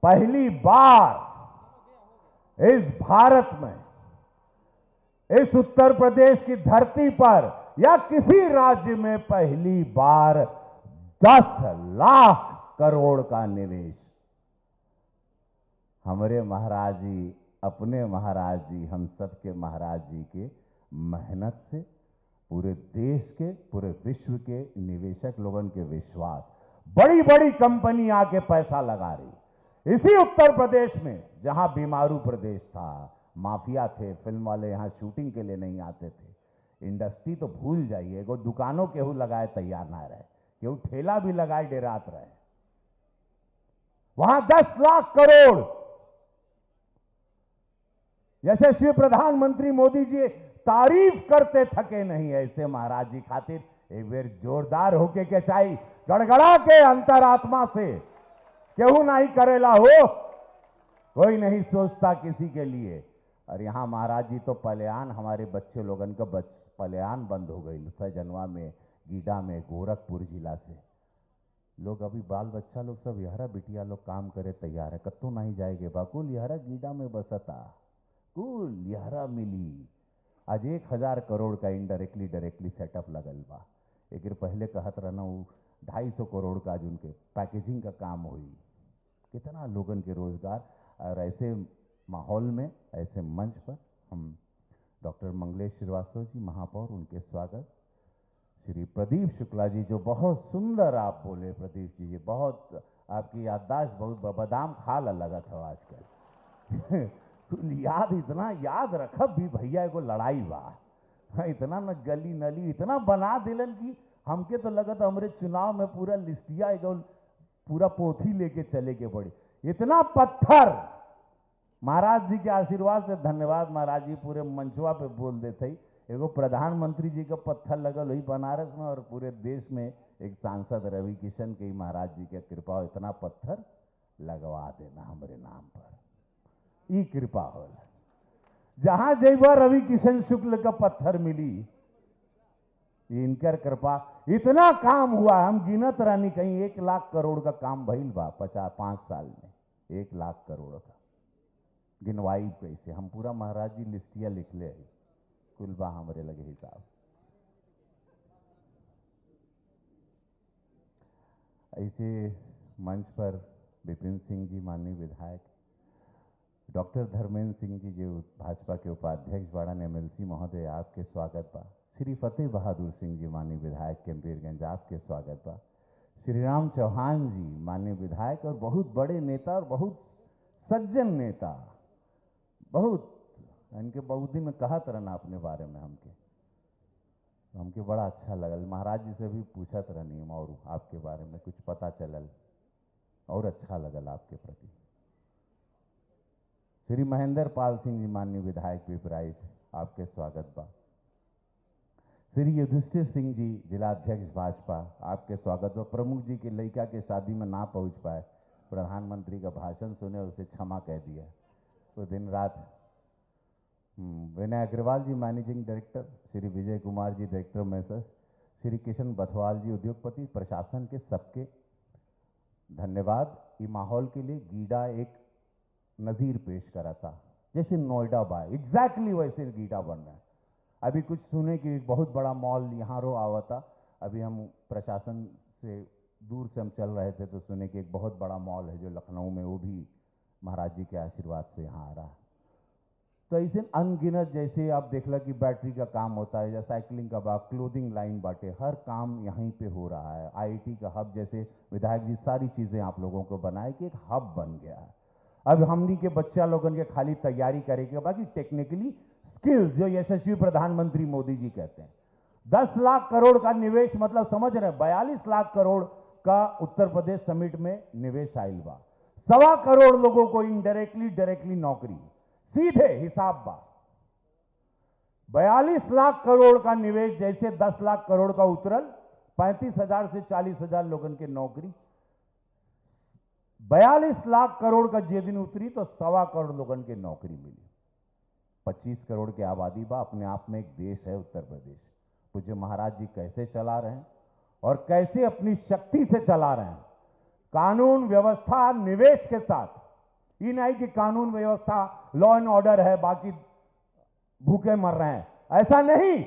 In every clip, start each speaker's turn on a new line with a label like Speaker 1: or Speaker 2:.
Speaker 1: पहली बार इस भारत में, इस उत्तर प्रदेश की धरती पर या किसी राज्य में पहली बार 10 लाख करोड़ का निवेश। हमारे महाराज जी, अपने महाराज जी, हम सबके महाराज जी के मेहनत से पूरे देश के, पूरे विश्व के निवेशक लोगों के विश्वास, बड़ी बड़ी कंपनी आके पैसा लगा रही। इसी उत्तर प्रदेश में जहां बीमारू प्रदेश था, माफिया थे, फिल्म वाले यहां शूटिंग के लिए नहीं आते थे, इंडस्ट्री तो भूल जाइए, वो दुकानों केहू लगाए तैयार ना रहे, केहू ठेला भी लगाए डेरात रहे। वहां 10 लाख करोड़, यशस्वी प्रधानमंत्री मोदी जी तारीफ करते थके नहीं, ऐसे महाराज जी खातिर एक बार जोरदार होके के चाहिए, गड़गड़ा के अंतरात्मा से, केहू नहीं करेला हो, कोई नहीं सोचता किसी के लिए। और यहां महाराज जी तो पलायन, हमारे बच्चे लोगन का पलायन बंद हो गई सजनवा में, गीडा में, गोरखपुर जिला से लोग, अभी बाल बच्चा लोग सब यहरा बिटिया लोग काम करे तैयार है, कत्तो नहीं जाएगे बाकुल यहरा गीडा में बसता, कुल यहरा मिली। आज 1000 करोड़ का इनडायरेक्टली डायरेक्टली सेटअप लगल बा। एक पहले कहत रहना वो 250 करोड़ का आज उनके पैकेजिंग का काम हुई। कितना लोगन के रोजगार। और ऐसे माहौल में, ऐसे मंच पर हम डॉक्टर मंगलेश श्रीवास्तव जी महापौर, उनके स्वागत। श्री प्रदीप शुक्ला जी, जो बहुत सुंदर आप बोले प्रदीप जी, बहुत आपकी याददाश्त बहुत, बादाम खा लगा था आजकल याद, इतना याद रखब भी भैया, एगो लड़ाई बा, इतना न गली नली इतना बना दिलन कि हमके तो लगत हमरे चुनाव में पूरा लिस्टिया एगो पूरा पोथी लेके चले के पड़े, इतना पत्थर। महाराज जी के आशीर्वाद से धन्यवाद, महाराज जी पूरे मंचवा पे बोल देते ही, एगो प्रधानमंत्री जी का पत्थर लगल हुई बनारस में, और पूरे देश में एक सांसद रवि किशन के महाराज जी के कृपा, इतना पत्थर लगवा देना हमारे नाम पर, ई कृपा हो। जहां जैबा रवि किशन शुक्ल का पत्थर मिली, इनकर कृपा, इतना काम हुआ। हम गिनत रहनी, कहीं 1 लाख करोड़ का काम भइल बा 5 साल में, 1 लाख करोड़ का गिनवाई कैसे, हम पूरा महाराज जी लिस्टिया लिख ले कुल बा हमारे लगे हिसाब। ऐसे मंच पर विपिन सिंह जी माननीय विधायक, डॉक्टर धर्मेंद्र सिंह जी जो भाजपा के उपाध्यक्ष बाड़न, MLC महोदय, आपके स्वागत बा। श्री फतेह बहादुर सिंह जी माननीय विधायक केम्पीरगंज, आपके स्वागत बा। श्री राम चौहान जी माननीय विधायक और बहुत बड़े नेता और बहुत सज्जन नेता, बहुत इनके बहुत दिन में कहत रहना अपने बारे में हमके बड़ा अच्छा लगल। महाराज जी से भी पूछत रहनी और आपके बारे में कुछ पता चलल और अच्छा लगल आपके प्रति। श्री महेंद्र पाल सिंह जी माननीय विधायक पिपराइच, आपके स्वागत बा। श्री युधिष्ठिर सिंह जी जिलाध्यक्ष भाजपा, आपके स्वागत बा। प्रमुख जी के लड़का के शादी में ना पहुंच पाए, प्रधानमंत्री का भाषण सुने, उसे क्षमा कह दिया, तो दिन रात। विनय अग्रवाल जी managing director, Shri Vijay Kumar ji director Messrs, Shri Kishan Bathwal जी उद्योगपति, प्रशासन के सबके धन्यवाद। ये माहौल के लिए गीडा एक नज़ीर पेश करा था, जैसे नोएडा बा, एग्जैक्टली वैसे गीडा बन रहा है। अभी कुछ सुने कि बहुत बड़ा मॉल यहाँ रो आवा था, अभी हम प्रशासन से दूर से हम चल रहे थे तो सुने कि एक बहुत बड़ा मॉल है जो लखनऊ में, वो भी महाराज जी के आशीर्वाद से यहाँ आ रहा है। तो ऐसे अनगिनत, जैसे आप देख ला कि बैटरी का काम होता है या साइकिलिंग का बा, क्लोथिंग लाइन बाटे, हर काम यहीं पे हो रहा है। IIT का हब, जैसे विधायक जी सारी चीज़ें आप लोगों को बनाए कि एक हब बन गया है। अब हमनी के बच्चा लोगन के खाली तैयारी करेंगे, बाकी टेक्निकली स्किल्स जो यशस्वी प्रधानमंत्री मोदी जी कहते हैं। 10 लाख करोड़ का निवेश, मतलब समझ रहे हैं, 42 लाख करोड़ का उत्तर प्रदेश समिट में निवेश आयल बा। 1.25 करोड़ लोगों को इनडायरेक्टली डायरेक्टली नौकरी, सीधे हिसाब बा। 42 लाख करोड़ का निवेश, जैसे 10 लाख करोड़ का उतरल, 35,000 से 40,000 लोगन के नौकरी। 42 लाख करोड़ का जे दिन उतरी तो 1.25 करोड़ लोगन के नौकरी मिली। 25 करोड़ की आबादी बा, अपने आप में एक देश है उत्तर प्रदेश। पूज्य महाराज जी कैसे चला रहे हैं और कैसे अपनी शक्ति से चला रहे हैं, कानून व्यवस्था निवेश के साथ। ये नहीं कि कानून व्यवस्था लॉ एंड ऑर्डर है, बाकी भूखे मर रहे हैं, ऐसा नहीं।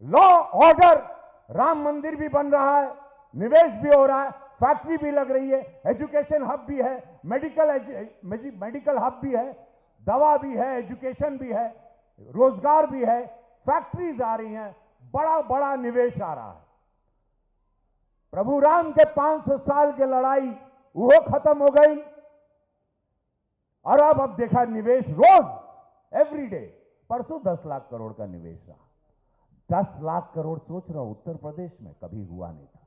Speaker 1: लॉ ऑर्डर, राम मंदिर भी बन रहा है, निवेश भी हो रहा है, फैक्ट्री भी लग रही है, एजुकेशन हब भी है, मेडिकल हब भी है, दवा भी है, एजुकेशन भी है, रोजगार भी है, फैक्ट्रीज आ रही हैं, बड़ा बड़ा निवेश आ रहा है। प्रभु राम के 500 साल की लड़ाई वो खत्म हो गई, और अब देखा निवेश रोज एवरीडे। परसों 10 लाख करोड़ का निवेश रहा। 10 लाख करोड़ सोच रहा हूं, उत्तर प्रदेश में कभी हुआ नहीं था।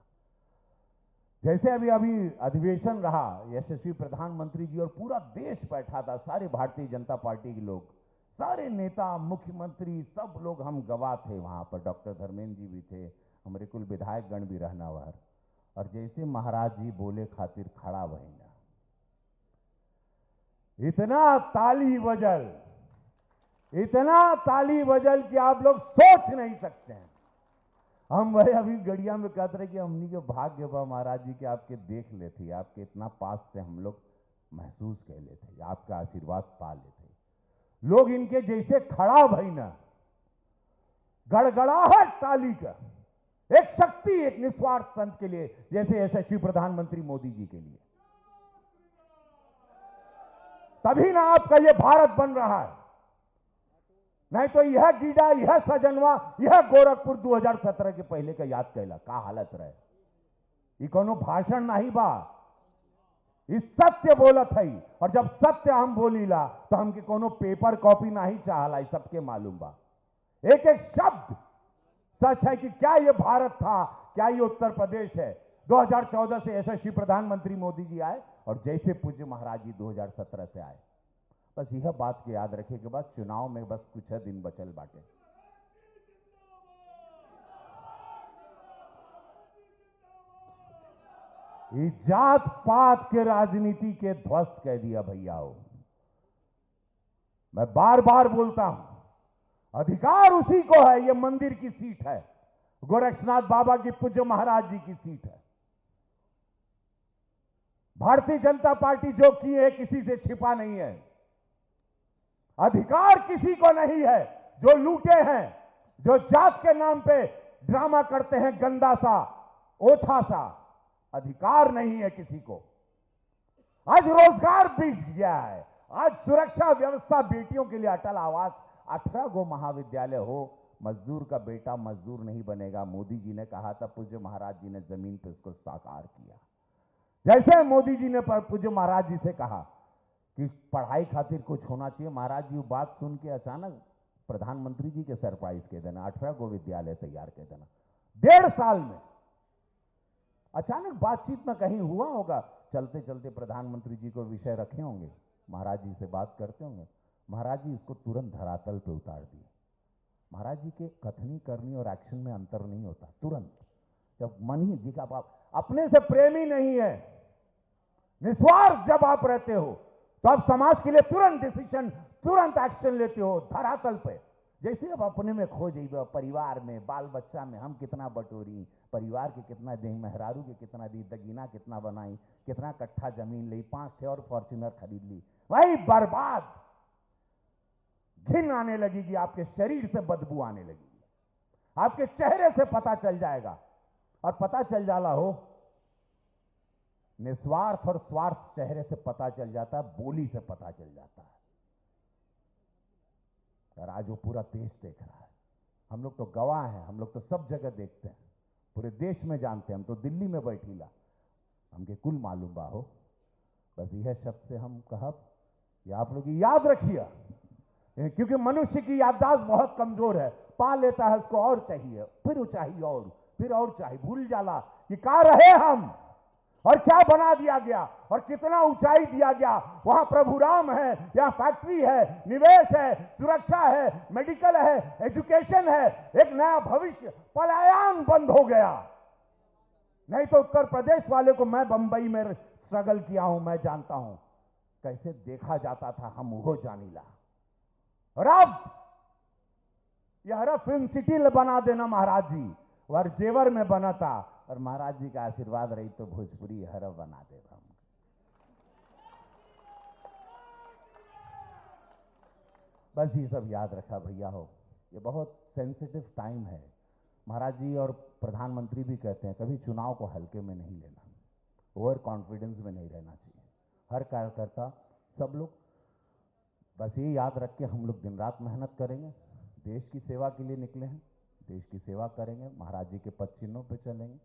Speaker 1: जैसे अभी अधिवेशन रहा, यशस्वी प्रधानमंत्री जी और पूरा देश बैठा था, सारे भारतीय जनता पार्टी के लोग, सारे नेता, मुख्यमंत्री, सब लोग हम गवाह थे वहां पर। डॉक्टर धर्मेंद्र जी भी थे, हमारे कुल विधायक गण भी रहना बाहर। और जैसे महाराज जी बोले खातिर खड़ा बहिना, इतना ताली बजल कि आप लोग सोच नहीं सकते हैं। हम वही अभी गड़िया में कहते रहे कि हमनी के भाग्य बा महाराज जी के आपके देख लेते, आपके इतना पास से हम लोग महसूस कर लेते, आपका आशीर्वाद पा लेते। लोग इनके जैसे खड़ा भईना, गड़गड़ाहट ताली का, एक शक्ति, एक निस्वार्थ संत के लिए, जैसे यशस्वी प्रधानमंत्री मोदी जी के लिए। तभी ना आपका यह भारत बन रहा है, नहीं तो यह गीडा, यह सजनवा, यह गोरखपुर 2017 के पहले का याद कैला का हालत रहे। ये कोनो भाषण नहीं बा, इस सत्य बोलत है। और जब सत्य हम बोलीला तो हमके कोनो पेपर कॉपी नहीं चाहला, सबके मालूम बा। एक एक शब्द सच है कि क्या ये भारत था, क्या ये उत्तर प्रदेश है। 2014 से यशस्वी प्रधानमंत्री मोदी जी आए और जैसे पूज्य महाराज जी 2017 से आए। बस यह बात के याद रखे कि बस चुनाव में बस कुछ है दिन बचल बाटे। ये जात पात के राजनीति के ध्वस्त कह दिया भैयाओ। मैं बार बार बोलता हूं, अधिकार उसी को है। ये मंदिर की सीट है, गोरक्षनाथ बाबा की पूज्य महाराज जी की सीट है। भारतीय जनता पार्टी जो की है किसी से छिपा नहीं है। अधिकार किसी को नहीं है। जो लूटे हैं, जो जात के नाम पे ड्रामा करते हैं गंदा सा, ओछा सा, अधिकार नहीं है किसी को। आज रोजगार बिक गया है, आज सुरक्षा व्यवस्था, बेटियों के लिए अटल आवास, 18 गो महाविद्यालय हो, मजदूर का बेटा मजदूर नहीं बनेगा। मोदी जी ने कहा था, पूज्य महाराज जी ने जमीन पे उसको साकार किया। जैसे मोदी जी ने पूज्य महाराज जी से कहा कि पढ़ाई खातिर कुछ होना चाहिए, महाराज जी बात सुन के अचानक प्रधानमंत्री जी के सरप्राइज के देना, 18 गो विद्यालय तैयार कर देना 1.5 साल में। अचानक बातचीत में कहीं हुआ होगा, चलते चलते प्रधानमंत्री जी को विषय रखे होंगे, महाराज जी से बात करते होंगे, महाराज जी इसको तुरंत धरातल पे उतार दिए। महाराज जी के कथनी करनी और एक्शन में अंतर नहीं होता। तुरंत जब मन ही जी का आप अपने से प्रेमी नहीं है, निस्वार्थ जब आप रहते हो तो आप समाज के लिए तुरंत डिसीजन, तुरंत एक्शन लेते हो धरातल पे। जैसे अब अपने में खो जाइए, परिवार में, बाल बच्चा में हम कितना बटोरी, परिवार के कितना दें, मेहरारू के कितना दी, दगीना कितना बनाई, कितना कट्ठा जमीन ली, 5-6 और फॉर्च्यूनर खरीद ली, वही बर्बाद। घिन आने लगेगी, आपके शरीर से बदबू आने लगेगी, आपके चेहरे से पता चल जाएगा। और पता चल जाला हो, निस्वार्थ और स्वार्थ चेहरे से पता चल जाता है, बोली से पता चल जाता है। और आज वो पूरा देश देख रहा है। हम लोग तो गवाह हैं, हम लोग तो सब जगह देखते हैं, पूरे देश में जानते हैं। हम तो दिल्ली में बैठीला, हमके कुल मालूम बा हो। बस यह शब्द से हम कहब, या आप लोग याद रखिए, क्योंकि मनुष्य की याददाश्त बहुत कमजोर है। पा लेता है, उसको और चाहिए, फिर वो चाहिए और, फिर और चाहिए, भूल जाला कि कहां रहे हम और क्या बना दिया गया और कितना ऊंचाई दिया गया। वहां प्रभु राम है, यहां फैक्ट्री है, निवेश है, सुरक्षा है, मेडिकल है, एजुकेशन है, एक नया भविष्य। पलायन बंद हो गया। नहीं तो उत्तर प्रदेश वाले को, मैं बंबई में स्ट्रगल किया हूं, मैं जानता हूं कैसे देखा जाता था, हम वो जानीला। और अब यह फिल्म सिटी बना देना महाराज जी, और जेवर में बना था, और महाराज जी का आशीर्वाद रही तो भोजपुरी हर बना देगा। बस ये सब याद रखा भैया हो, ये बहुत सेंसिटिव टाइम है। महाराज जी और प्रधानमंत्री भी कहते हैं कभी चुनाव को हल्के में नहीं लेना, ओवर कॉन्फिडेंस में नहीं रहना चाहिए। हर कार्यकर्ता, सब लोग बस ये याद रख के हम लोग दिन रात मेहनत करेंगे, देश की सेवा के लिए निकले हैं, देश की सेवा करेंगे, महाराज जी के पद चिन्हों पे चलेंगे,